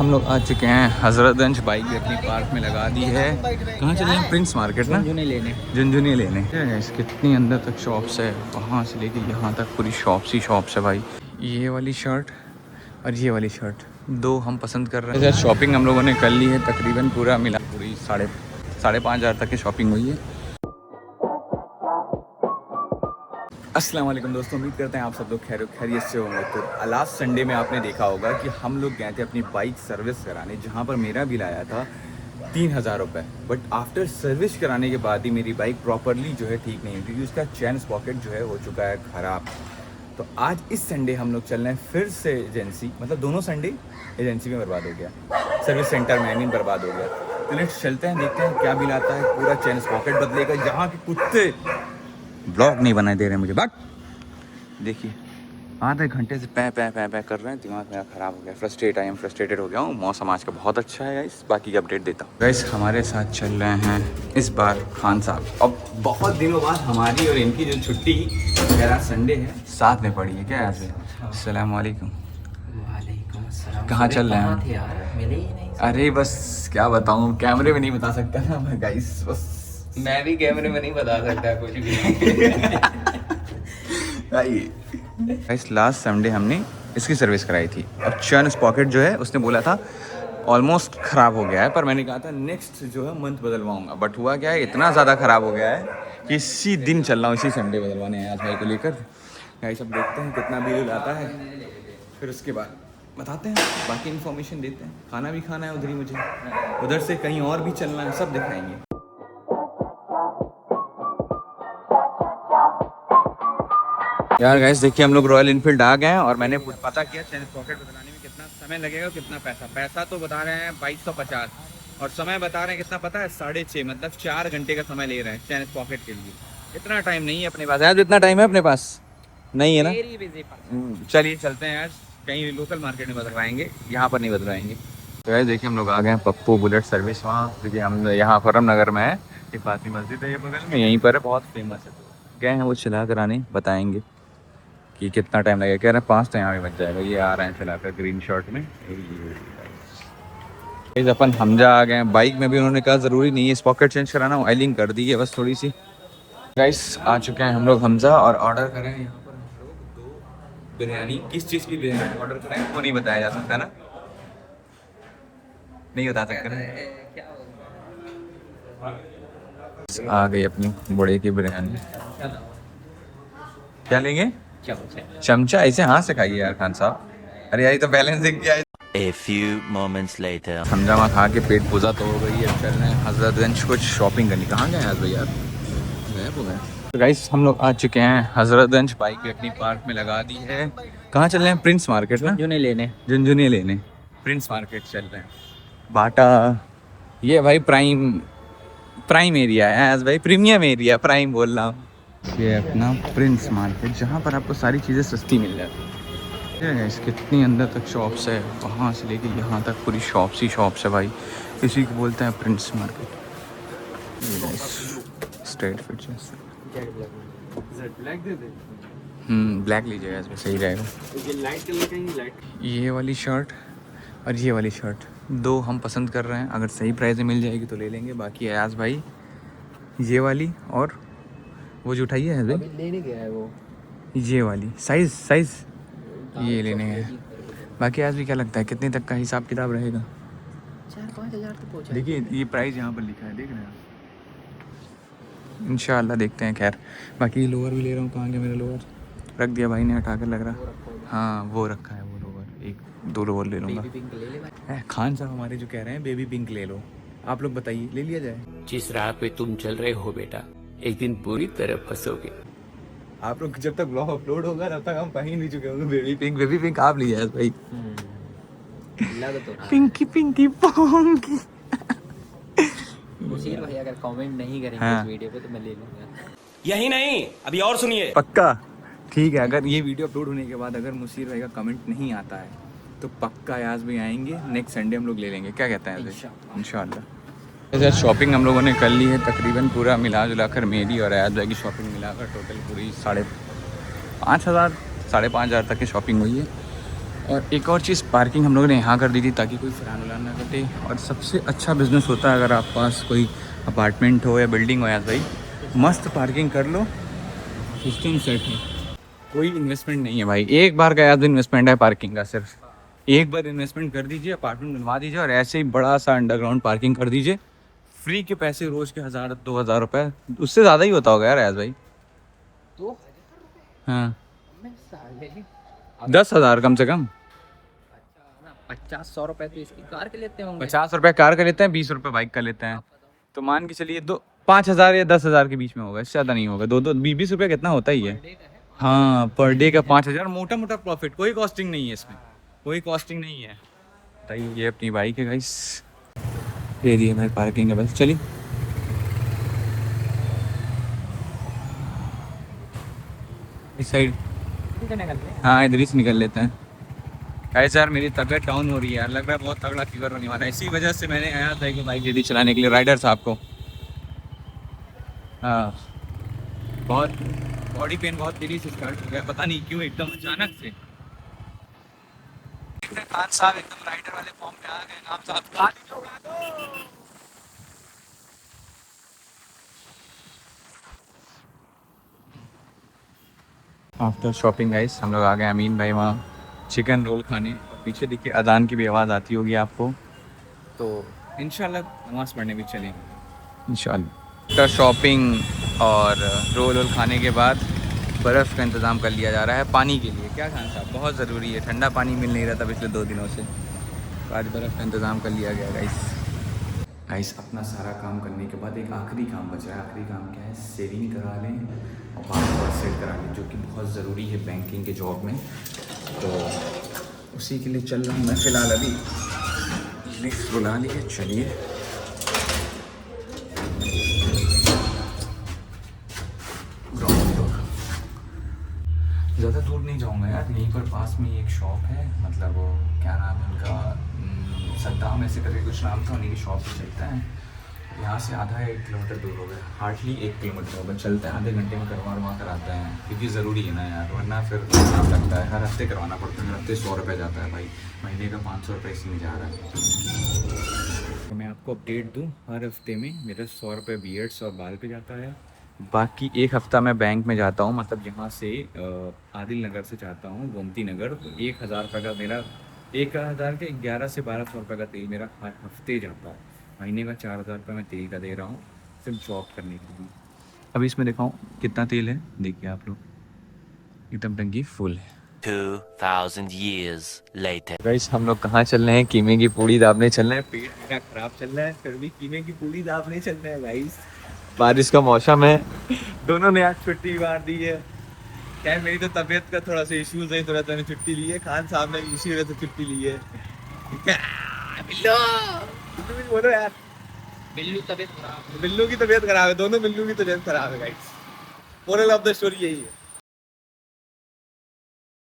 हम लोग आ चुके हैं हजरतगंज। बाइक भी अपनी पार्क में लगा दी है। कहाँ चले हैं? प्रिंस मार्केट ना, झुनझुनी लेने। कितनी अंदर तक शॉप्स है, वहाँ से लेके यहाँ तक पूरी शॉप्स ही शॉप्स है भाई। ये वाली शर्ट और ये वाली शर्ट दो हम पसंद कर रहे हैं। शॉपिंग हम लोगों ने कर ली है, तकरीबन पूरा मिला पूरी साढ़े 5,500 तक की शॉपिंग हुई है। अस्सलाम वालेकुम दोस्तों, उम्मीद करते हैं आप सब लोग खैरियत से होंगे। तो लास्ट संडे में आपने देखा होगा कि हम लोग गए थे अपनी बाइक सर्विस कराने, जहां पर मेरा बिल आया था 3,000 रुपये। बट आफ्टर सर्विस कराने के बाद ही मेरी बाइक प्रॉपरली जो है ठीक नहीं हुई, क्योंकि उसका चैन स्पॉकेट जो है हो चुका है ख़राब। तो आज इस संडे हम लोग चल रहे हैं फिर से एजेंसी, मतलब दोनों संडे एजेंसी में बर्बाद हो गया, सर्विस सेंटर में आई बर्बाद हो गया। तो नेक्स्ट चलते हैं, देखते हैं क्या बिल आता है। पूरा चैन स्पॉकेट बदलेगा। यहाँ के कुत्ते ब्लॉग नहीं बनाए दे रहे हैं मुझे, बट देखिए आधे घंटे से पै कर रहे हैं। दिमाग मेरा ख़राब हो गया, फ्रस्ट्रेटेड हो गया हूँ। मौसम आज का बहुत अच्छा है गाइस, बाकी की अपडेट देता हूँ। गाइस हमारे साथ चल रहे हैं इस बार खान साहब। अब बहुत दिनों बाद हमारी और इनकी जो छुट्टी मेरा संडे है साथ में पड़ी है। क्या आज? अस्सलाम वालेकुम। कहाँ चल रहे हैं? अरे बस क्या बताऊँ, कैमरे में नहीं बता सकता ना मैं गाइस, बस मैं भी कैमरे में नहीं बता सकता कुछ भी। गाइस लास्ट संडे हमने इसकी सर्विस कराई थी। अब चैन स्पॉकेट जो है उसने बोला था ऑलमोस्ट ख़राब हो गया है, पर मैंने कहा था नेक्स्ट जो है मंथ बदलवाऊंगा। बट हुआ क्या है, इतना ज़्यादा ख़राब हो गया है कि इसी दिन चल रहा हूँ, इसी संडे बदलवाने हैं आज भाई को लेकर। गाइस अब देखते हैं कितना बिल आता है, फिर उसके बाद बताते हैं, बाकी इन्फॉर्मेशन देते हैं। खाना भी खाना है उधर ही मुझे, उधर से कहीं और भी चलना है, सब दिखाएंगे। यार गाइस देखिए हम लोग रॉयल इनफील्ड आ गए हैं और मैंने पता किया चैन स्पॉकेट बदलाने में कितना समय लगेगा, कितना पैसा तो बता रहे हैं 2250 और समय बता रहे हैं कितना पता है 6.5, मतलब 4 घंटे का समय ले रहे हैं चैन स्पॉकेट के लिए। इतना टाइम नहीं है अपने पास यार, इतना टाइम है अपने पास नहीं है ना। चलिए चलते हैं यार, कहीं लोकल मार्केट में बदलवाएंगे, यहाँ पर नहीं बदलवाएंगे। तो यार देखिए हम लोग आ गए हैं पप्पू बुलेट सर्विस वहाँ, क्योंकि हम यहाँ फरम नगर में है। एक फातिमा मस्जिद है ये बगल में, यहीं पर है, बहुत फेमस है। गए हैं वो चला कराने, बताएंगे कि कितना टाइम लगेगा। कह रहे हैं 5 तो यहाँ भी बच जाएगा। ये आ रहे हैं चलाकर ग्रीन शर्ट में। इस अपन हमजा आ गए हैं। बाइक में भी उन्होंने कहा ज़रूरी नहीं है स्पॉकेट चेंज कराना, ऑयलिंग कर दी है बस थोड़ी सी। गाइस आ चुके हैं हम लोग हमजा और ऑर्डर करें हैं यहाँ पर हम लोग 2 बिरयानी। किस चीज़ की बिरयानी ऑर्डर करें वो नहीं बताया जा सकता ना, नहीं बता सकते ना। आ गई अपनी बड़े की बिरयानी। क्या लेंगे? चमचा। ऐसे हाथ से खाइए यार खान साहब। अरे यार तो बैलेंसिंग क्या है। A few moments later. हमजामा खा के पेट पूजा तो हो गई है। चल रहे हैं हजरतगंज कुछ शॉपिंग करनी। कहाँ गए आज भैया? गए हो गए। तो गाइस हम लोग आ चुके हैं हजरतगंज। बाइक भी अपनी पार्क में लगा दी है। कहाँ चल रहे हैं? प्रिंस मार्केट ना, झुनझुनी लेने प्रिंस मार्केट चल रहे हैं। बाटा ये भाई प्राइम एरिया है आज भाई, प्रीमियम एरिया, प्राइम बोल रहा हूँ। ये अपना प्रिंस मार्केट, जहाँ पर आपको सारी चीज़ें सस्ती मिल जाती है। कितनी अंदर तक शॉप्स है, वहाँ से लेके यहाँ तक पूरी शॉप्स ही शॉप्स है भाई। इसी को बोलते हैं Prince market. Straight fit black लीजिएगा, इसमें सही रहेगा। ये वाली शर्ट और ये वाली शर्ट दो हम पसंद कर रहे हैं, अगर सही प्राइस में मिल जाएगी तो ले लेंगे। बाकी अयाज भाई ये वाली और वो जो उठाइए है भाई, लेने गया है वो ये वाली साइज ये लेने हैं। बाकी आज भी क्या लगता है कितने तक का हिसाब किताब रहेगा? 4-5 हज़ार तो पहुँचा। देखिए ये प्राइस यहाँ पर लिखा है, देख रहे हैं? इंशाल्लाह देखते हैं। खैर बाकी लोअर भी ले रहा हूँ। कहाँ गया मेरा लोअर? रख दिया भाई ने हटा कर लग रहा। हाँ वो रखा है वो लोअर, 1-2 लोअर ले लूँगा। खान साहब हमारे जो कह रहे हैं बेबी पिंक ले लो, आप लोग बताइए ले लिया जाए? जिस राह पे तुम चल रहे हो बेटा, एक दिन पूरी तरह फंसोगे। आप लोग जब तक ब्लॉग अपलोड होगा तब तक हम कहीं नहीं चुके होंगे। बेबी पिंक आप लीजिए भाई। पिंकी पोंकी। मुशीर भाई अगर कमेंट नहीं करेंगे हाँ। इस वीडियो पे तो मैं ले लूंगा। यही नहीं, अभी और सुनिए। पक्का ठीक है। अगर ये वीडियो अपलोड होने के बाद अगर मुशीर भाई का कमेंट नहीं आता है तो पक्का याज भी आएंगे, नेक्स्ट संडे हम लोग ले लेंगे। क्या कहते हैं? इंशाल्लाह। जैसे शॉपिंग हम लोगों ने कर ली है, तकरीबन पूरा मिला जुला कर मेरी और अयाज भाई की शॉपिंग मिलाकर टोटल पूरी 5,500 तक की शॉपिंग हुई है। और एक और चीज़, पार्किंग हम लोगों ने यहाँ कर दी थी ताकि कोई फरान उलान ना कटे। और सबसे अच्छा बिज़नेस होता है अगर आप पास कोई अपार्टमेंट हो या बिल्डिंग हो यार भाई, मस्त पार्किंग कर लो, सिस्टम सेट है, कोई इन्वेस्टमेंट नहीं है भाई। एक बार का याद इन्वेस्टमेंट है पार्किंग का, सिर्फ एक बार इन्वेस्टमेंट कर दीजिए, अपार्टमेंट बनवा दीजिए और ऐसे ही बड़ा सा अंडरग्राउंड पार्किंग कर दीजिए। फ्री के पैसे रोज़ के 1000-2000 रुपये, उससे ज़्यादा ही होता होगा यार याद भाई। तो हाँ, मैं साले 10,000 कम से कम। 50-100 रुपए तो इसकी कार के लेते होंगे। 50 रुपये कार का लेते हैं, 20 रुपये बाइक का लेते हैं। तो मान के चलिए 5,000 या 10,000 के बीच में होगा, इससे ज़्यादा नहीं होगा। 20 रुपये कितना होता ही है। हाँ, पर डे का 5,000, मोटा मोटा प्रॉफिट, कोई कॉस्टिंग नहीं है इसमें, कोई कॉस्टिंग नहीं है। बताइए, ये अपनी बाइक है गाइस, ये दी हमारी पार्किंग है। बस चलिए इस साइड, हाँ इधर ही से निकल लेते हैं। गाइस यार मेरी तबीयत डाउन हो रही है यार, लग रहा है बहुत तगड़ा फीवर होने वाला है। इसी वजह से मैंने आया था कि बाइक दीदी चलाने के लिए राइडर साहब को। हाँ, बहुत बॉडी पेन बहुत तेजी से स्टार्ट हो गया, पता नहीं क्यों एकदम अचानक से। खान साहब एकदम राइडर वाले फॉर्म में आ गए। खान साहब आफ्टर शॉपिंग गाइस हम लोग आ गए अमीन भाई वहाँ चिकन रोल खाने। पीछे देखिए अजान की भी आवाज़ आती होगी आपको, तो इंशाल्लाह नमाज़ पढ़ने भी चलेंगे इंशाल्लाह। आफ्टर शॉपिंग और रोल वोल खाने के बाद बर्फ़ का इंतज़ाम कर लिया जा रहा है पानी के लिए। क्या खान साहब, बहुत ज़रूरी है, ठंडा पानी मिल नहीं रहा था पिछले 2 दिनों से, तो आज बर्फ़ का इंतज़ाम कर लिया गया गाइस। अपना सारा काम करने के बाद एक आखिरी काम बचा है। आखिरी काम क्या है, सेविंग करा लें और पासवर्ड सेट करा लें, जो कि बहुत ज़रूरी है बैंकिंग के जॉब में। तो उसी के लिए चल रहा हूँ मैं फ़िलहाल। अभी लिफ्ट बुला लिए, चलिए। ज़्यादा दूर नहीं जाऊँगा यार, यहीं पर पास में एक शॉप है, मतलब वो क्या नाम है उनका, सद्दाम ऐसे करके कुछ नाम था, उन्हीं की शॉप पे चलता है। यहाँ से आधा 1 किलोमीटर दूर हो गया, हार्डली 1 किलोमीटर होगा, चलते हैं आधे घंटे में करवा कराते हैं, क्योंकि ज़रूरी है ना यार, वरना फिर काम लगता है। हर हफ्ते करवाना पड़ता है, हर हफ्ते 100 रुपये जाता है भाई, महीने का 500 रुपये इसी में जा रहा है। तो मैं आपको अपडेट दूँ, हर हफ्ते में मेरा 100 रुपये बियर्ड्स और बाल पे जाता है। बाकी एक हफ़्ता मैं बैंक में जाता हूँ, मतलब यहाँ से आदिल नगर से जाता हूँ गोमती नगर, तो 1,000 रुपये का मेरा, 1,000 के 1100 से 1,200 रुपये का तेल मेरा हर हफ्ते जाता है। महीने का 4,000 रुपये मैं तेल का दे रहा हूँ सिर्फ जॉब करने के लिए। अभी इसमें दिखाऊँ कितना तेल है, देखिए आप लोग, एकदम टंकी फुल है। 2,000 years later. गाइस हम लोग कहाँ चल रहे हैं, कीमे की पूड़ी दाबने चल रहे हैं। पेट मेरा ख़राब चल रहा है, फिर भी कीमे की पूड़ी दाबने चल रहे हैं गाइस। बारिश का मौसम है, दोनों ने आज छुट्टी मार दी है। क्या है, मेरी तो तबीयत का थोड़ा सा इश्यूज है, थोड़ा मैंने छुट्टी ली है। खान साहब ने इसी वजह से छुट्टी ली है। बिल्लू बोलो यार, बिल्लू तबीयत खराब। बिल्लू की तबीयत खराब है, दोनों बिल्लू की तबीयत खराब है guys. Moral of the story यही है।